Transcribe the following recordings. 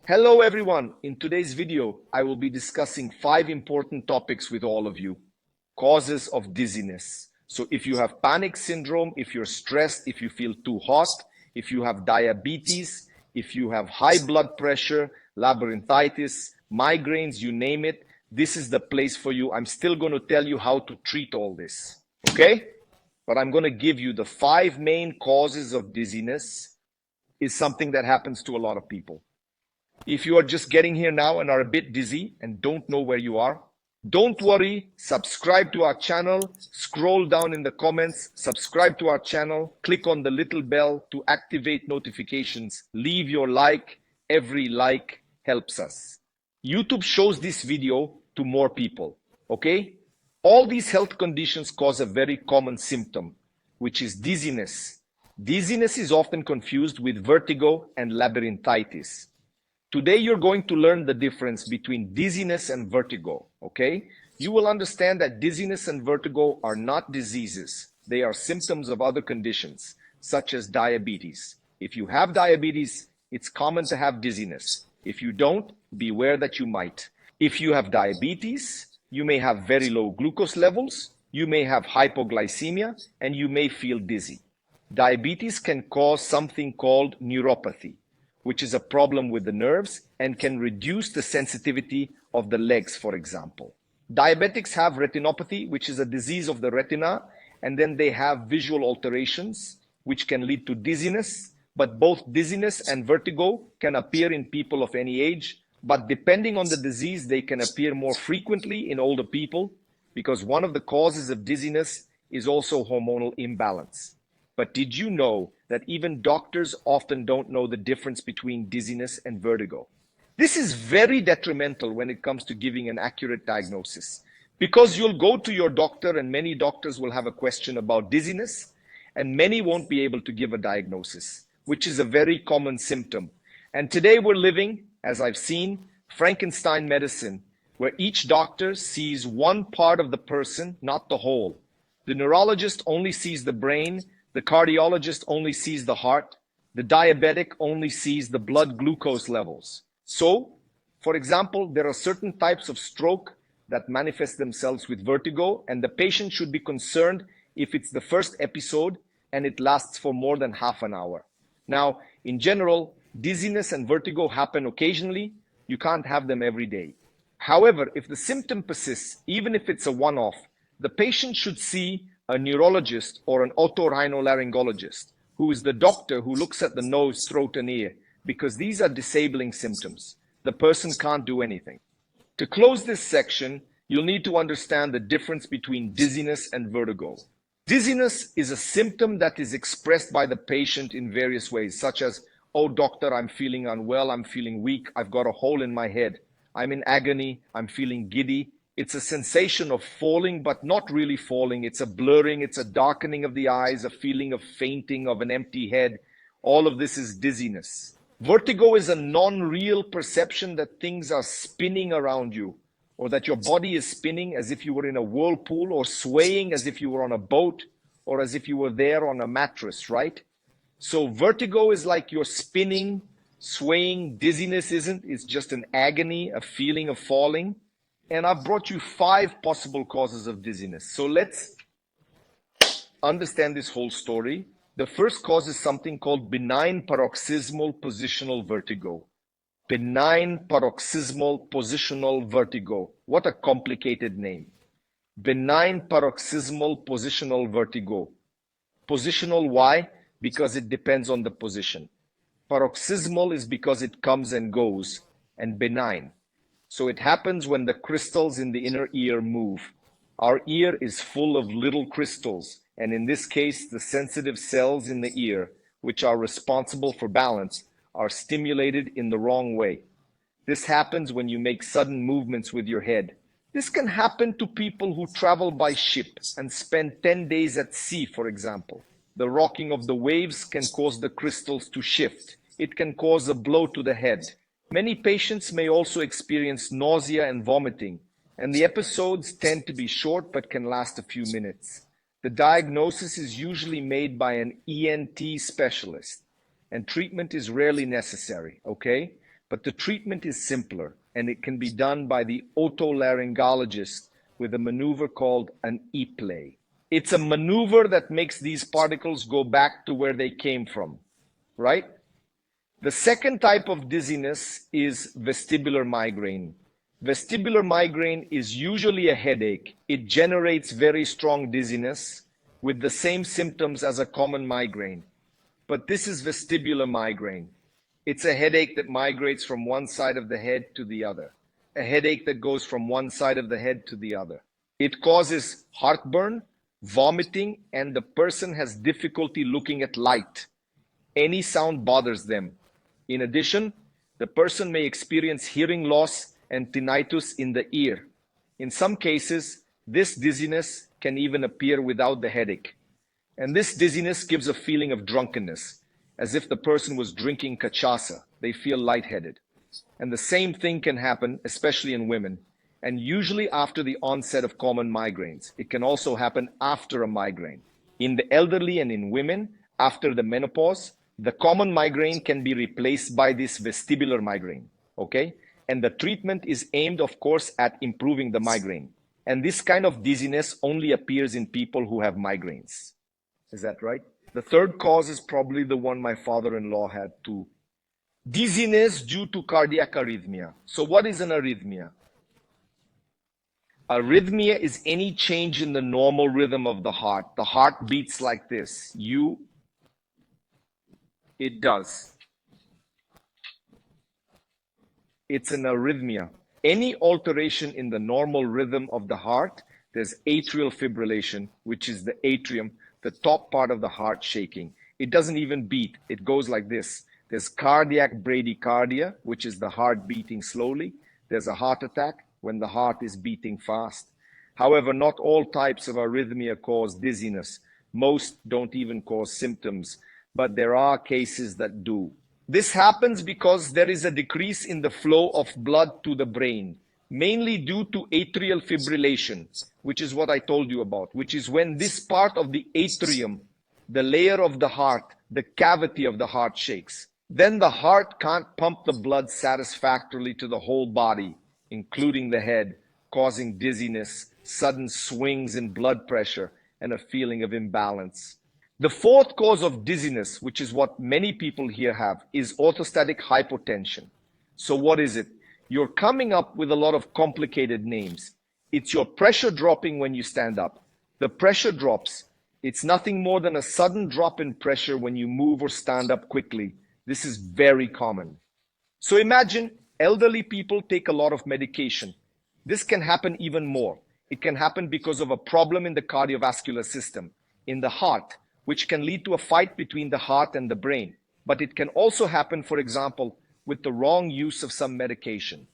Hello everyone, in today's video I will be discussing 5 important topics with all of you. Causes of dizziness. So if you have panic syndrome, if you're stressed, if you feel too hot, if you have diabetes, if you have high blood pressure, labyrinthitis, migraines, you name it, this is the place for you. I'm still going to tell you how to treat all this, okay? But I'm going to give you the 5 main causes of dizziness is something that happens to a lot of people. If you are just getting here now and are a bit dizzy and don't know where you are, don't worry, subscribe to our channel, scroll down in the comments, subscribe to our channel, click on the little bell to activate notifications, leave your like, every like helps us. YouTube shows this video to more people, okay? All these health conditions cause a very common symptom, which is dizziness. Dizziness is often confused with vertigo and labyrinthitis. Today, you're going to learn the difference between dizziness and vertigo, okay? You will understand that dizziness and vertigo are not diseases. They are symptoms of other conditions, such as diabetes. If you have diabetes, it's common to have dizziness. If you don't, beware that you might. If you have diabetes, you may have very low glucose levels, you may have hypoglycemia, and you may feel dizzy. Diabetes can cause something called neuropathy, which is a problem with the nerves and can reduce the sensitivity of the legs, for example. Diabetics have retinopathy, which is a disease of the retina, and then they have visual alterations, which can lead to dizziness, but both dizziness and vertigo can appear in people of any age, but depending on the disease, they can appear more frequently in older people, because one of the causes of dizziness is also hormonal imbalance. But did you know that even doctors often don't know the difference between dizziness and vertigo? This is very detrimental when it comes to giving an accurate diagnosis, because you'll go to your doctor and many doctors will have a question about dizziness and many won't be able to give a diagnosis, which is a very common symptom. And today we're living, as I've seen, Frankenstein medicine, where each doctor sees one part of the person, not the whole. The neurologist only sees the brain, the cardiologist only sees the heart. The diabetic only sees the blood glucose levels. So, for example, there are certain types of stroke that manifest themselves with vertigo, and the patient should be concerned if it's the first episode and it lasts for more than half an hour. Now, in general, dizziness and vertigo happen occasionally. You can't have them every day. However, if the symptom persists, even if it's a one-off, the patient should see a neurologist or an otorhinolaryngologist, who is the doctor who looks at the nose, throat, and ear, because these are disabling symptoms. The person can't do anything. To close this section, you'll need to understand the difference between dizziness and vertigo. Dizziness is a symptom that is expressed by the patient in various ways, such as, "Oh, doctor, I'm feeling unwell, I'm feeling weak, I've got a hole in my head, I'm in agony, I'm feeling giddy." It's a sensation of falling, but not really falling. It's a blurring, it's a darkening of the eyes, a feeling of fainting, of an empty head. All of this is dizziness. Vertigo is a non-real perception that things are spinning around you, or that your body is spinning as if you were in a whirlpool, or swaying as if you were on a boat, or as if you were there on a mattress, right? So vertigo is like you're spinning, swaying. Dizziness isn't. It's just an agony, a feeling of falling. And I've brought you 5 possible causes of dizziness. So let's understand this whole story. The first cause is something called benign paroxysmal positional vertigo. Benign paroxysmal positional vertigo. What a complicated name. Benign paroxysmal positional vertigo. Positional, why? Because it depends on the position. Paroxysmal is because it comes and goes, and benign. So it happens when the crystals in the inner ear move. Our ear is full of little crystals, and in this case, the sensitive cells in the ear, which are responsible for balance, are stimulated in the wrong way. This happens when you make sudden movements with your head. This can happen to people who travel by ship and spend 10 days at sea, for example. The rocking of the waves can cause the crystals to shift. It can cause a blow to the head. Many patients may also experience nausea and vomiting, and the episodes tend to be short but can last a few minutes. The diagnosis is usually made by an ENT specialist, and treatment is rarely necessary, okay? But the treatment is simpler, and it can be done by the otolaryngologist with a maneuver called an E-play. It's a maneuver that makes these particles go back to where they came from, right? The second type of dizziness is vestibular migraine. Vestibular migraine is usually a headache. It generates very strong dizziness with the same symptoms as a common migraine. But this is vestibular migraine. It's a headache that migrates from one side of the head to the other. A headache that goes from one side of the head to the other. It causes heartburn, vomiting, and the person has difficulty looking at light. Any sound bothers them. In addition, the person may experience hearing loss and tinnitus in the ear. In some cases, this dizziness can even appear without the headache. And this dizziness gives a feeling of drunkenness, as if the person was drinking cachaça. They feel lightheaded. And the same thing can happen, especially in women, and usually after the onset of common migraines. It can also happen after a migraine. In the elderly and in women, after the menopause, the common migraine can be replaced by this vestibular migraine, okay? And the treatment is aimed, of course, at improving the migraine. And this kind of dizziness only appears in people who have migraines. Is that right? The third cause is probably the one my father-in-law had too. Dizziness due to cardiac arrhythmia. So what is an arrhythmia? Arrhythmia is any change in the normal rhythm of the heart. The heart beats like this. It does. It's an arrhythmia. Any alteration in the normal rhythm of the heart, there's atrial fibrillation, which is the atrium, the top part of the heart shaking. It doesn't even beat. It goes like this. There's cardiac bradycardia, which is the heart beating slowly. There's a heart attack when the heart is beating fast. However, not all types of arrhythmia cause dizziness. Most don't even cause symptoms, but there are cases that do. This happens because there is a decrease in the flow of blood to the brain, mainly due to atrial fibrillation, which is what I told you about, which is when this part of the atrium, the layer of the heart, the cavity of the heart shakes. Then the heart can't pump the blood satisfactorily to the whole body, including the head, causing dizziness, sudden swings in blood pressure, and a feeling of imbalance. The fourth cause of dizziness, which is what many people here have, is orthostatic hypotension. So what is it? You're coming up with a lot of complicated names. It's your pressure dropping when you stand up. The pressure drops. It's nothing more than a sudden drop in pressure when you move or stand up quickly. This is very common. So imagine elderly people take a lot of medication. This can happen even more. It can happen because of a problem in the cardiovascular system, in the heart, which can lead to a fight between the heart and the brain. But it can also happen, for example, with the wrong use of some medication,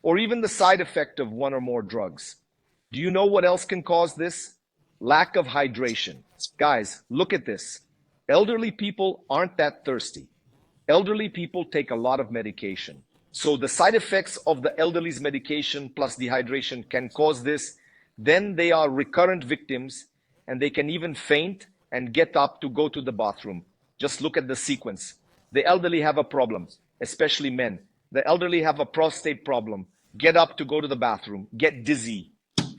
or even the side effect of one or more drugs. Do you know what else can cause this? Lack of hydration. Guys, look at this. Elderly people aren't that thirsty. Elderly people take a lot of medication. So the side effects of the elderly's medication plus dehydration can cause this. Then they are recurrent victims, and they can even faint and get up to go to the bathroom. Just look at the sequence. The elderly have a problem, especially men. The elderly have a prostate problem. Get up to go to the bathroom. Get dizzy.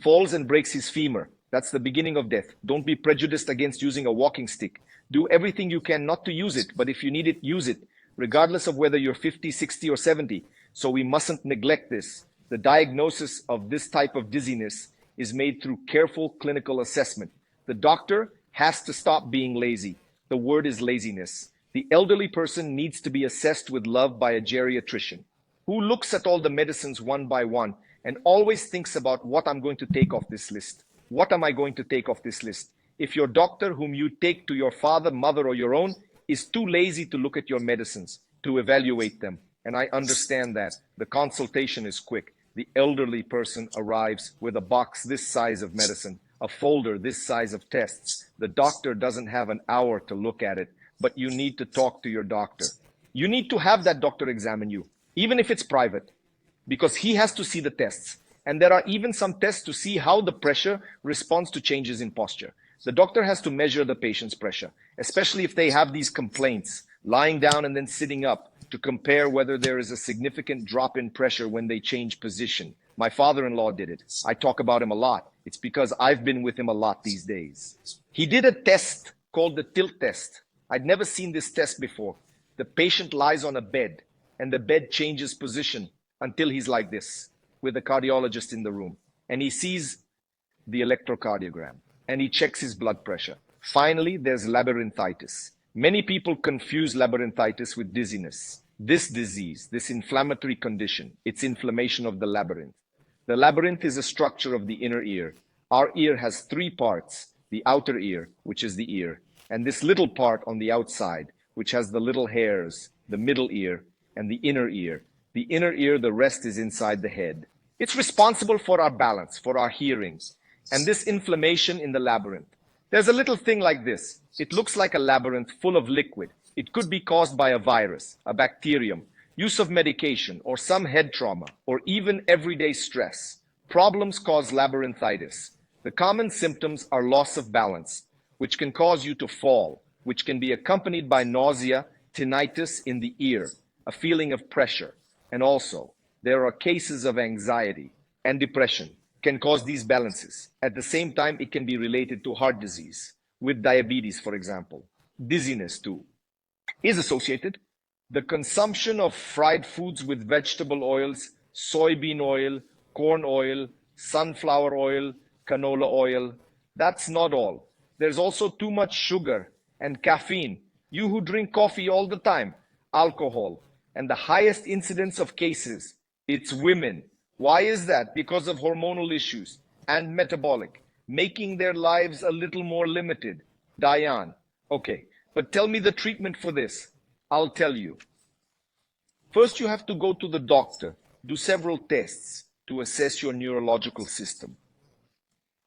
Falls and breaks his femur. That's the beginning of death. Don't be prejudiced against using a walking stick. Do everything you can not to use it, but if you need it, use it, regardless of whether you're 50, 60, or 70. So we mustn't neglect this. The diagnosis of this type of dizziness is made through careful clinical assessment. The doctor has to stop being lazy. The word is laziness. The elderly person needs to be assessed with love by a geriatrician who looks at all the medicines one by one and always thinks about what I'm going to take off this list. What am I going to take off this list? If your doctor, whom you take to your father, mother, or your own, is too lazy to look at your medicines, to evaluate them, and I understand that, the consultation is quick. The elderly person arrives with a box this size of medicine, a folder this size of tests. The doctor doesn't have an hour to look at it, but you need to talk to your doctor. You need to have that doctor examine you, even if it's private, because he has to see the tests. And there are even some tests to see how the pressure responds to changes in posture. The doctor has to measure the patient's pressure, especially if they have these complaints lying down and then sitting up to compare whether there is a significant drop in pressure when they change position. My father-in-law did it. I talk about him a lot. It's because I've been with him a lot these days. He did a test called the tilt test. I'd never seen this test before. The patient lies on a bed and the bed changes position until he's like this with a cardiologist in the room. And he sees the electrocardiogram and he checks his blood pressure. Finally, there's labyrinthitis. Many people confuse labyrinthitis with dizziness. This disease, this inflammatory condition, it's inflammation of the labyrinth. The labyrinth is a structure of the inner ear. Our ear has three parts: the outer ear, which is the ear, and this little part on the outside, which has the little hairs, the middle ear, and the inner ear. The inner ear, the rest is inside the head. It's responsible for our balance, for our hearing, and this inflammation in the labyrinth. There's a little thing like this. It looks like a labyrinth full of liquid. It could be caused by a virus, a bacterium, use of medication, or some head trauma, or even everyday stress. Problems cause labyrinthitis. The common symptoms are loss of balance, which can cause you to fall, which can be accompanied by nausea, tinnitus in the ear, a feeling of pressure. And also, there are cases of anxiety and depression can cause these balances. At the same time, it can be related to heart disease, with diabetes, for example. Dizziness, too, is associated. The consumption of fried foods with vegetable oils, soybean oil, corn oil, sunflower oil, canola oil, that's not all. There's also too much sugar and caffeine. You who drink coffee all the time, alcohol, and the highest incidence of cases, it's women. Why is that? Because of hormonal issues and metabolic, making their lives a little more limited. Dayan, okay, but tell me the treatment for this. I'll tell you. First, you have to go to the doctor, do several tests to assess your neurological system.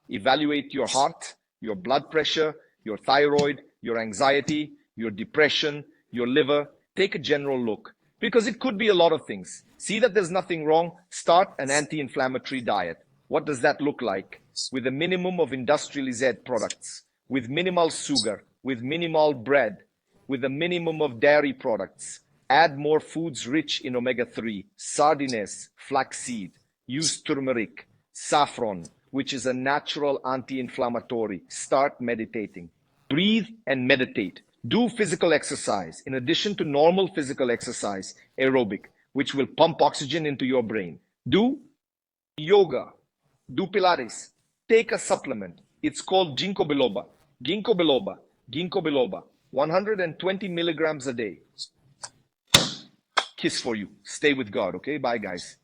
Evaluate your heart, your blood pressure, your thyroid, your anxiety, your depression, your liver. Take a general look, because it could be a lot of things. See that there's nothing wrong, start an anti-inflammatory diet. What does that look like? With a minimum of industrialized products, with minimal sugar, with minimal bread, with a minimum of dairy products. Add more foods rich in omega-3, sardines, flaxseed. Use turmeric, saffron, which is a natural anti-inflammatory. Start meditating. Breathe and meditate. Do physical exercise. In addition to normal physical exercise, aerobic, which will pump oxygen into your brain. Do yoga. Do Pilates. Take a supplement. It's called ginkgo biloba. Ginkgo biloba. Ginkgo biloba. 120 milligrams a day. Kiss for you. Stay with God, okay? Bye, guys.